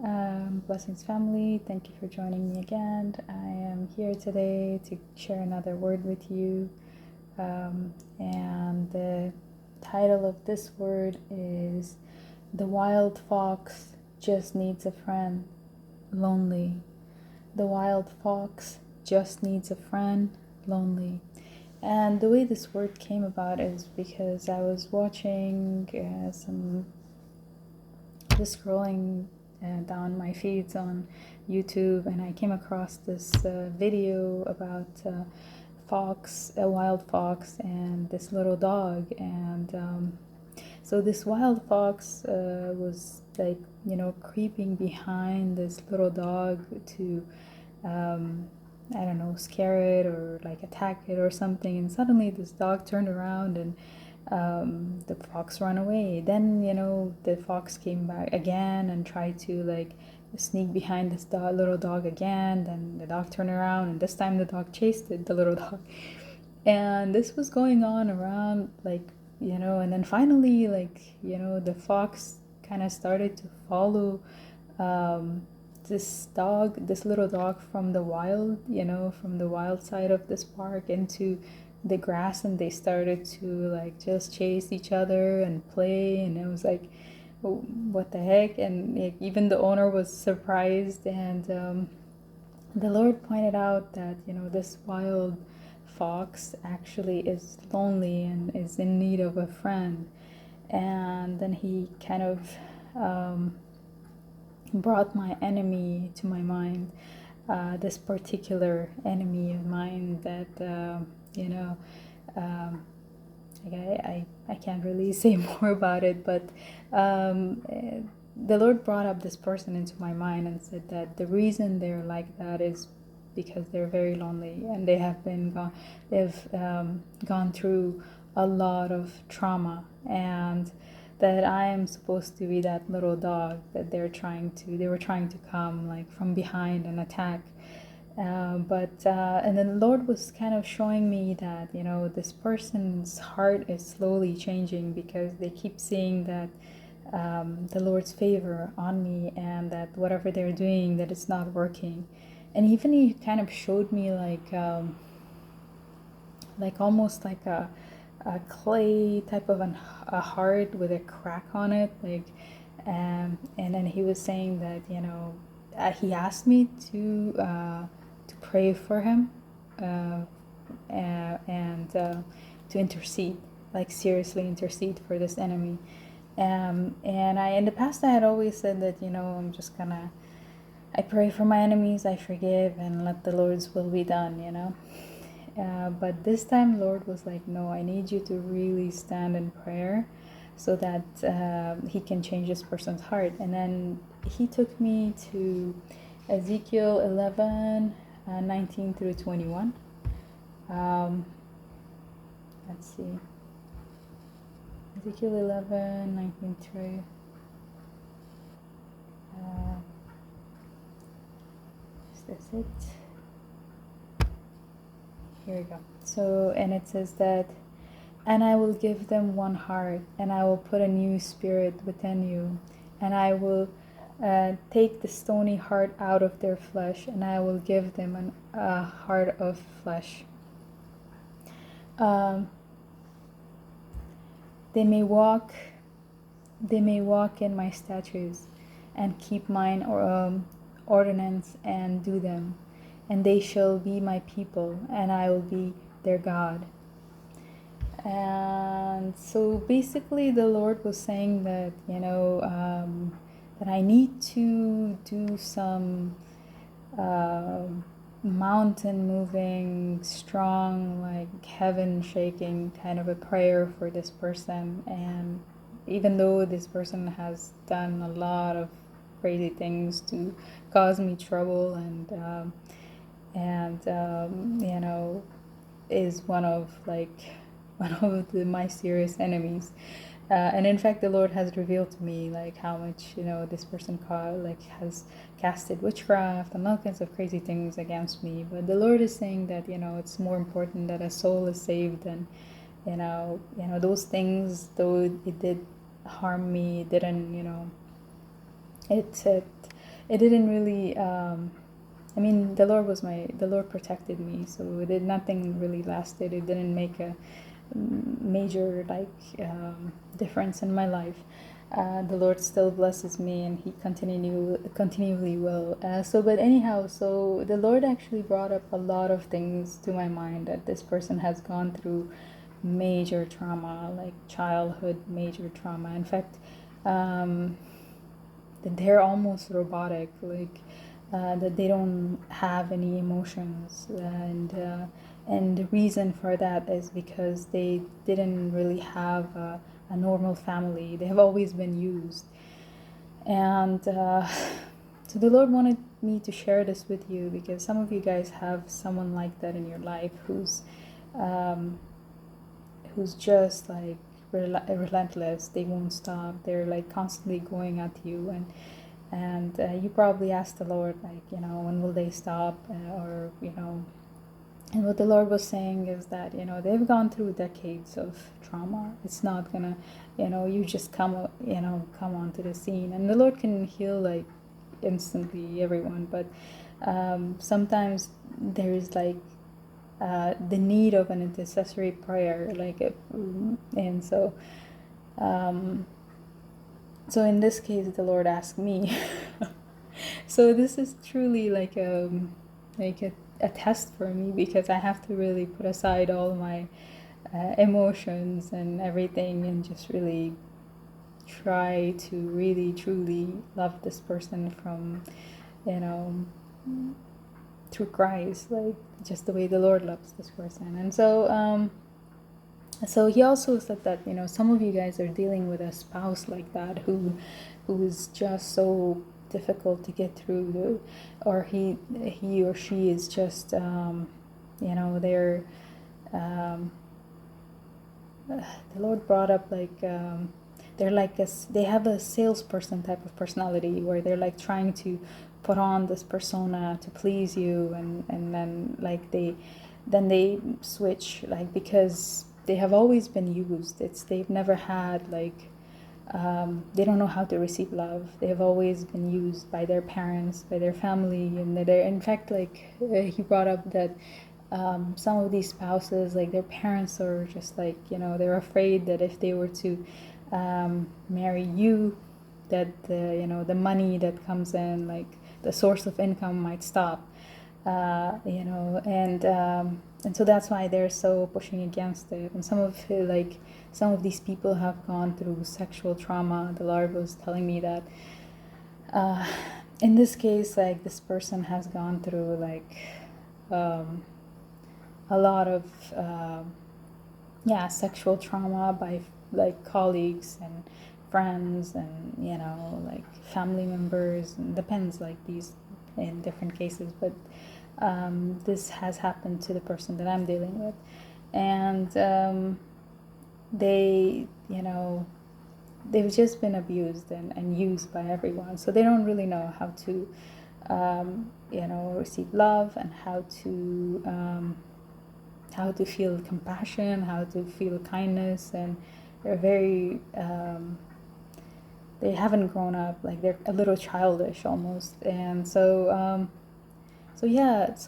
Blessings, family. Thank you for joining me again. I am here today to share another word with you. And the title of this word is The Wild Fox Just Needs a Friend, Lonely. The wild fox just needs a friend, lonely. And the way this word came about is because I was watching just scrolling down my feeds on YouTube, and I came across this video about a wild fox, and this little dog. And so this wild fox was like, creeping behind this little dog to, I don't know, scare it or like attack it or something. And suddenly this dog turned around and the fox ran away. Then, the fox came back again and tried to like sneak behind this little dog again. Then the dog turned around, and this time the dog chased the little dog. And this was going on around and then finally, the fox kind of started to follow this little dog from the wild side of this park into the grass, and they started to like just chase each other and play. And it was like, oh, what the heck? And even the owner was surprised. And the Lord pointed out that this wild fox actually is lonely and is in need of a friend. And then he kind of brought my enemy to my mind, this particular enemy of mine that I can't really say more about it, but the Lord brought up this person into my mind and said that the reason they're like that is because they're very lonely, and they've gone through a lot of trauma, and that I am supposed to be that little dog that they were trying to come like from behind and attack. And then the Lord was kind of showing me that this person's heart is slowly changing, because they keep seeing that the Lord's favor on me, and that whatever they're doing, that it's not working. And even he kind of showed me like almost like a clay type of a heart with a crack on it, and then he was saying that he asked me to pray for him, and to intercede, like seriously intercede for this enemy. And in the past I had always said that I pray for my enemies, I forgive, and let the Lord's will be done. But this time Lord was like, no, I need you to really stand in prayer so that he can change this person's heart. And then he took me to Ezekiel 11, 19 through 21. Let's see. Ezekiel 11, 19 through... is this it? Here we go. So, and it says that, and I will give them one heart, and I will put a new spirit within you, and I will take the stony heart out of their flesh, and I will give them a heart of flesh. They may walk in my statutes, and keep mine ordinance, and do them. And they shall be my people, and I will be their God. And so basically the Lord was saying that, that I need to do some mountain moving, strong, like heaven shaking kind of a prayer for this person. And even though this person has done a lot of crazy things to cause me trouble, and is one of my serious enemies. And in fact, the Lord has revealed to me like how much this person has casted witchcraft and all kinds of crazy things against me. But the Lord is saying that it's more important that a soul is saved than those things. Though it did harm me, it didn't it it didn't really. I mean, the Lord protected me, so nothing really lasted. It didn't make a major difference in my life. The Lord still blesses me, and He continually will. But anyhow, so the Lord actually brought up a lot of things to my mind, that this person has gone through major trauma, like childhood major trauma. In fact, they're almost robotic, that they don't have any emotions, and the reason for that is because they didn't really have a normal family. They have always been used, and so the Lord wanted me to share this with you, because some of you guys have someone like that in your life who's just like relentless. They won't stop. They're like constantly going at you, and you probably asked the Lord, when will they stop, or and what the Lord was saying is that they've gone through decades of trauma. It's not gonna, you just come onto the scene, and the Lord can heal instantly everyone, but sometimes there's the need of an intercessory prayer, and so in this case the Lord asked me. So this is truly a test for me, because I have to really put aside all my emotions and everything, and just really try to really truly love this person from through Christ, just the way the Lord loves this person. And so he also said that some of you guys are dealing with a spouse like that, who is just so difficult to get through, or he or she is just they're the Lord brought up they're they have a salesperson type of personality, where they're trying to put on this persona to please you, and then they switch, because they have always been used. They've never had they don't know how to receive love. They have always been used by their parents, by their family, and they're in fact he brought up that some of these spouses, their parents are just they're afraid that if they were to marry you, that the money that comes in, the source of income might stop, and so that's why they're so pushing against it. And some of these people have gone through sexual trauma. The Lord was telling me that in this case, this person has gone through a lot of sexual trauma by colleagues and friends, and family members, and depends these in different cases, but this has happened to the person that I'm dealing with, and they've just been abused and used by everyone, so they don't really know how to receive love, and how to feel compassion, how to feel kindness, and they're very they haven't grown up, they're a little childish almost. And so so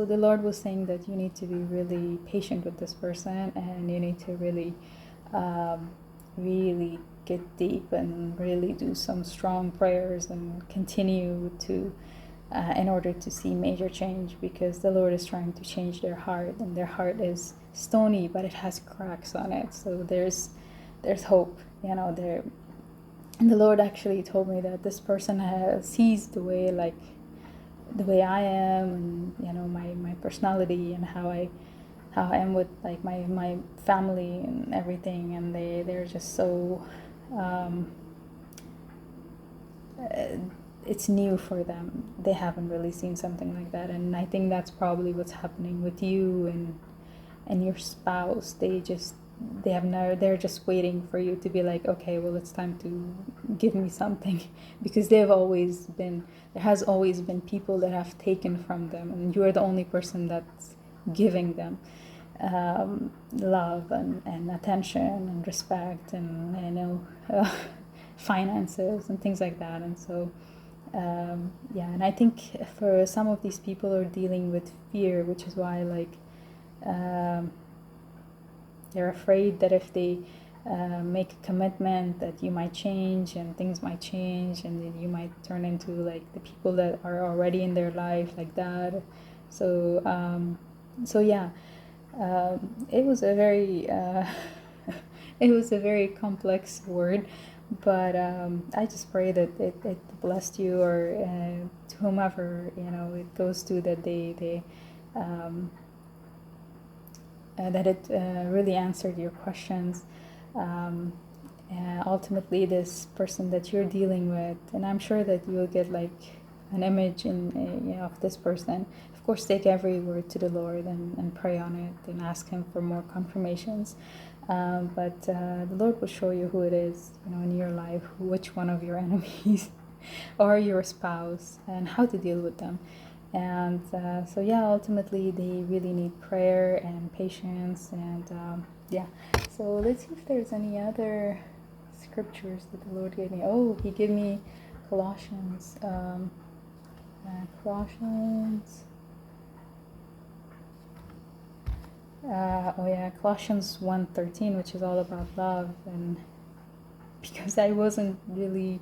the Lord was saying that you need to be really patient with this person, and you need to really really get deep, and really do some strong prayers, and continue to in order to see major change, because the Lord is trying to change their heart, and their heart is stony, but it has cracks on it, so there's hope, there. And the Lord actually told me that this person sees the way I am, and my personality, and how I am with my family and everything, and they're just so it's new for them. They haven't really seen something like that, and I think that's probably what's happening with you and your spouse. They're just waiting for you to be okay, well, it's time to give me something, because there has always been people that have taken from them, and you are the only person that's giving them love and attention and respect, and finances and things like that. And so And I think for some of these people are dealing with fear, which is why they're afraid that if they make a commitment that you might change and things might change, and then you might turn into like the people that are already in their life like that. So it was a very it was a very complex word, but I just pray that it blessed you, or to whomever it goes to, that they that it really answered your questions. Ultimately, this person that you're dealing with, and I'm sure that you'll get like an image of this person. Of course, take every word to the Lord and pray on it and ask Him for more confirmations. But the Lord will show you who it is, in your life, which one of your enemies or your spouse, and how to deal with them. And ultimately they really need prayer and patience. And so let's see if there's any other scriptures that the Lord gave me. Oh, He gave me Colossians. Colossians 1:13, which is all about love. And because I wasn't really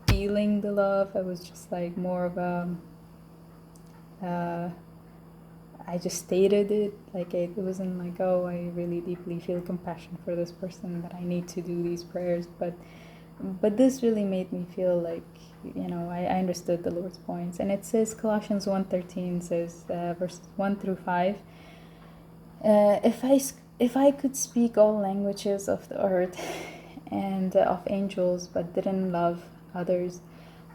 feeling the love, I was just like more of a I just stated it, like it wasn't like, oh, I really deeply feel compassion for this person that I need to do these prayers, but this really made me feel like, I understood the Lord's points. And it says, Colossians 1:13 says, verses 1 through 5, if I could speak all languages of the earth and of angels, but didn't love others,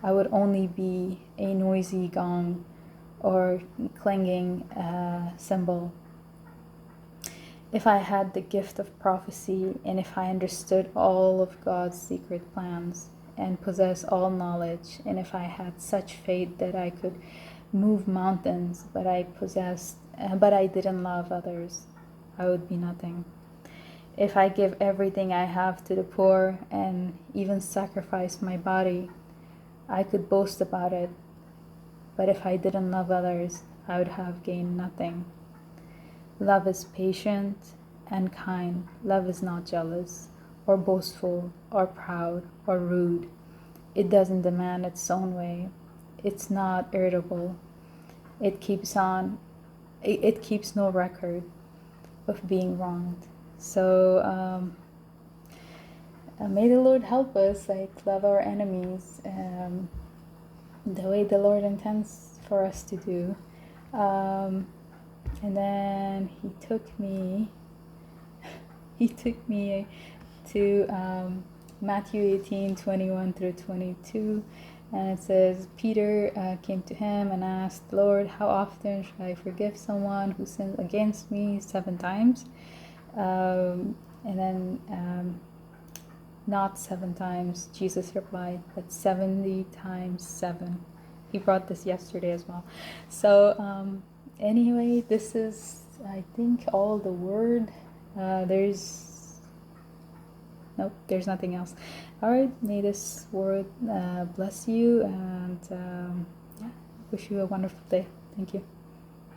I would only be a noisy gong or clanging cymbal. If I had the gift of prophecy, and if I understood all of God's secret plans and possess all knowledge, and if I had such faith that I could move mountains, but I didn't love others, I would be nothing. If I give everything I have to the poor and even sacrifice my body, I could boast about it. But if I didn't love others, I would have gained nothing. Love is patient and kind. Love is not jealous or boastful or proud or rude. It doesn't demand its own way. It's not irritable. It keeps no record of being wronged. So may the Lord help us love our enemies the way the Lord intends for us to do. And then he took me to Matthew 18:21 through 22, and it says, Peter came to him and asked, Lord, how often should I forgive someone who sins against me? 7 times? And then not 7 times, Jesus replied, but 70 times 7. He brought this yesterday as well. So anyway, this is, I think, all the word. There's nothing else. All right, may this word bless you, and wish you a wonderful day. Thank you.